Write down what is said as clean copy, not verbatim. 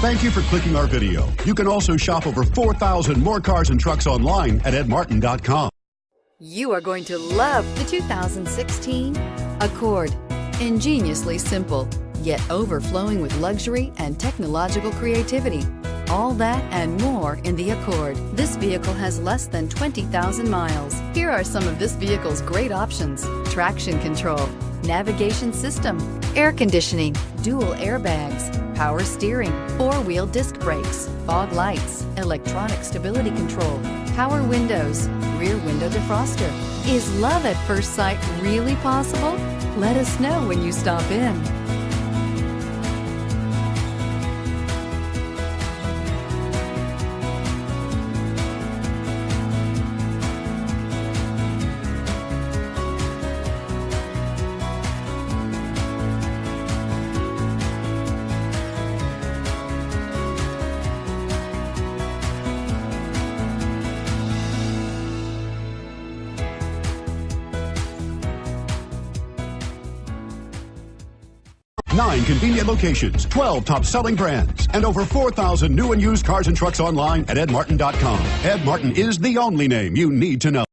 Thank you for clicking our video. You can also shop over 4,000 more cars and trucks online at edmartin.com. You are going to love the 2016 Accord. Ingeniously simple, yet overflowing with luxury and technological creativity. All that and more in the Accord. This vehicle has less than 20,000 miles. Here are some of this vehicle's great options: traction control, navigation system, air conditioning, dual airbags, power steering, four-wheel disc brakes, fog lights, electronic stability control, power windows, rear window defroster. Is love at first sight really possible? Let us know when you stop in. Nine convenient locations, 12 top-selling brands, and over 4,000 new and used cars and trucks online at edmartin.com. Ed Martin is the only name you need to know.